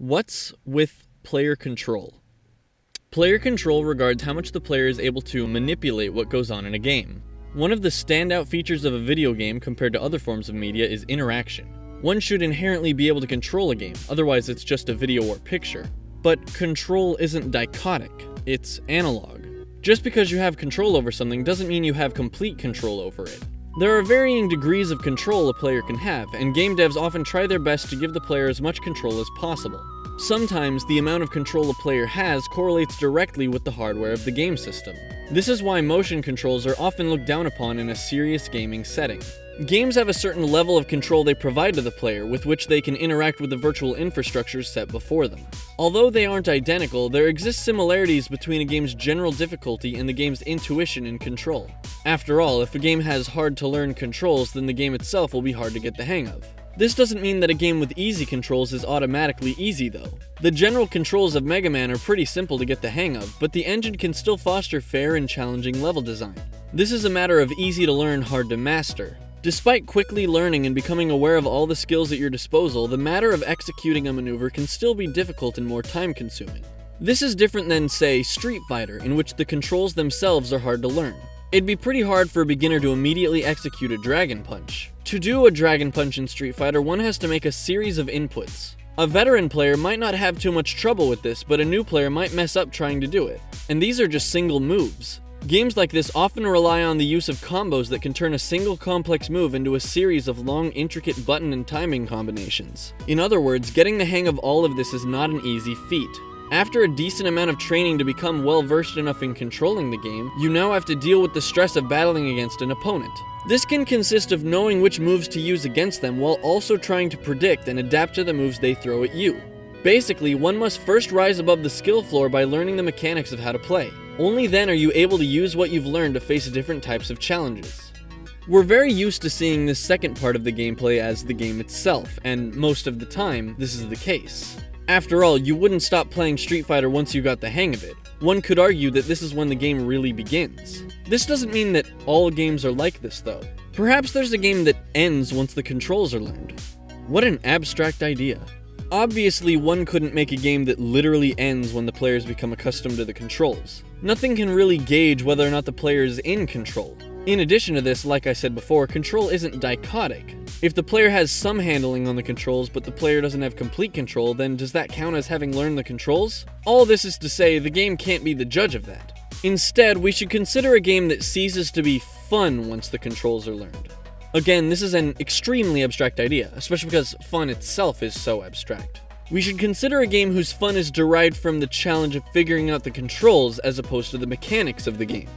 What's with player control? Player control regards how much the player is able to manipulate what goes on in a game. One of the standout features of a video game compared to other forms of media is interaction. One should inherently be able to control a game, otherwise it's just a video or picture. But control isn't dichotic, it's analog. Just because you have control over something doesn't mean you have complete control over it. There are varying degrees of control a player can have, and game devs often try their best to give the player as much control as possible. Sometimes the amount of control a player has correlates directly with the hardware of the game system. This is why motion controls are often looked down upon in a serious gaming setting. Games have a certain level of control they provide to the player with which they can interact with the virtual infrastructures set before them. Although they aren't identical, there exist similarities between a game's general difficulty and the game's intuition and control. After all, if a game has hard-to-learn controls, then the game itself will be hard to get the hang of. This doesn't mean that a game with easy controls is automatically easy though. The general controls of Mega Man are pretty simple to get the hang of, but the engine can still foster fair and challenging level design. This is a matter of easy to learn, hard to master. Despite quickly learning and becoming aware of all the skills at your disposal, the matter of executing a maneuver can still be difficult and more time-consuming. This is different than, say, Street Fighter, in which the controls themselves are hard to learn. It'd be pretty hard for a beginner to immediately execute a Dragon Punch. To do a Dragon Punch in Street Fighter, one has to make a series of inputs. A veteran player might not have too much trouble with this, but a new player might mess up trying to do it. And these are just single moves. Games like this often rely on the use of combos that can turn a single complex move into a series of long, intricate button and timing combinations. In other words, getting the hang of all of this is not an easy feat. After a decent amount of training to become well-versed enough in controlling the game, you now have to deal with the stress of battling against an opponent. This can consist of knowing which moves to use against them while also trying to predict and adapt to the moves they throw at you. Basically, one must first rise above the skill floor by learning the mechanics of how to play. Only then are you able to use what you've learned to face different types of challenges. We're very used to seeing this second part of the gameplay as the game itself, and most of the time, this is the case. After all, you wouldn't stop playing Street Fighter once you got the hang of it. One could argue that this is when the game really begins. This doesn't mean that all games are like this, though. Perhaps there's a game that ends once the controls are learned. What an abstract idea. Obviously, one couldn't make a game that literally ends when the players become accustomed to the controls. Nothing can really gauge whether or not the player is in control. In addition to this, like I said before, control isn't dichotic. If the player has some handling on the controls, but the player doesn't have complete control, then does that count as having learned the controls? All this is to say, the game can't be the judge of that. Instead, we should consider a game that ceases to be fun once the controls are learned. Again, this is an extremely abstract idea, especially because fun itself is so abstract. We should consider a game whose fun is derived from the challenge of figuring out the controls as opposed to the mechanics of the game.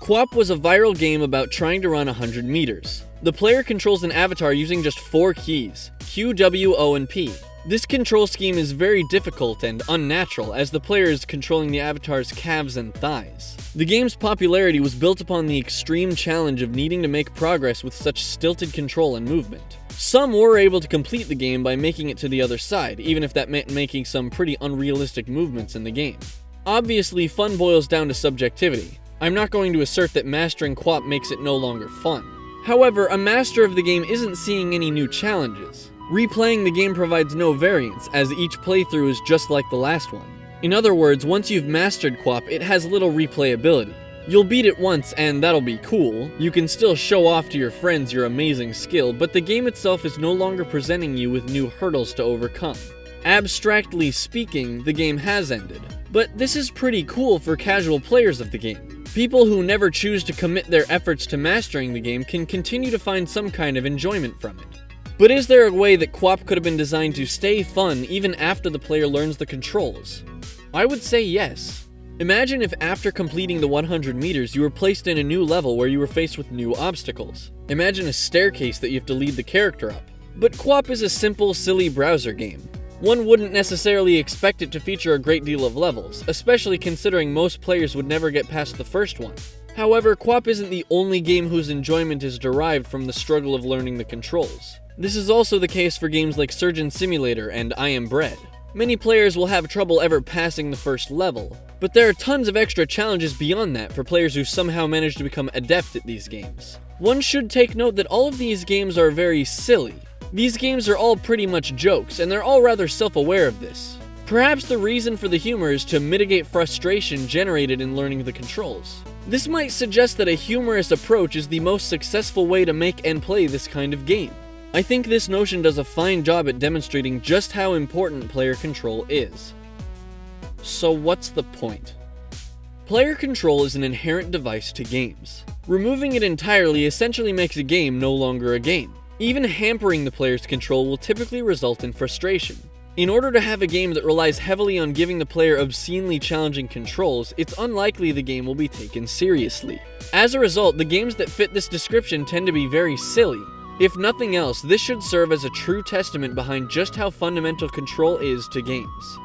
QWOP was a viral game about trying to run 100 meters. The player controls an avatar using just 4 keys, Q, W, O, and P. This control scheme is very difficult and unnatural, as the player is controlling the avatar's calves and thighs. The game's popularity was built upon the extreme challenge of needing to make progress with such stilted control and movement. Some were able to complete the game by making it to the other side, even if that meant making some pretty unrealistic movements in the game. Obviously, fun boils down to subjectivity. I'm not going to assert that mastering QWOP makes it no longer fun. However, a master of the game isn't seeing any new challenges. Replaying the game provides no variance, as each playthrough is just like the last one. In other words, once you've mastered QWOP, it has little replayability. You'll beat it once, and that'll be cool. You can still show off to your friends your amazing skill, but the game itself is no longer presenting you with new hurdles to overcome. Abstractly speaking, the game has ended. But this is pretty cool for casual players of the game. People who never choose to commit their efforts to mastering the game can continue to find some kind of enjoyment from it. But is there a way that QWOP could have been designed to stay fun even after the player learns the controls? I would say yes. Imagine if after completing the 100 meters you were placed in a new level where you were faced with new obstacles. Imagine a staircase that you have to lead the character up. But QWOP is a simple, silly browser game. One wouldn't necessarily expect it to feature a great deal of levels, especially considering most players would never get past the first one. However, QWOP isn't the only game whose enjoyment is derived from the struggle of learning the controls. This is also the case for games like Surgeon Simulator and I Am Bread. Many players will have trouble ever passing the first level, but there are tons of extra challenges beyond that for players who somehow manage to become adept at these games. One should take note that all of these games are very silly. These games are all pretty much jokes, and they're all rather self-aware of this. Perhaps the reason for the humor is to mitigate frustration generated in learning the controls. This might suggest that a humorous approach is the most successful way to make and play this kind of game. I think this notion does a fine job at demonstrating just how important player control is. So what's the point? Player control is an inherent device to games. Removing it entirely essentially makes a game no longer a game. Even hampering the player's control will typically result in frustration. In order to have a game that relies heavily on giving the player obscenely challenging controls, it's unlikely the game will be taken seriously. As a result, the games that fit this description tend to be very silly. If nothing else, this should serve as a true testament behind just how fundamental control is to games.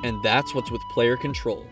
And that's what's with player control.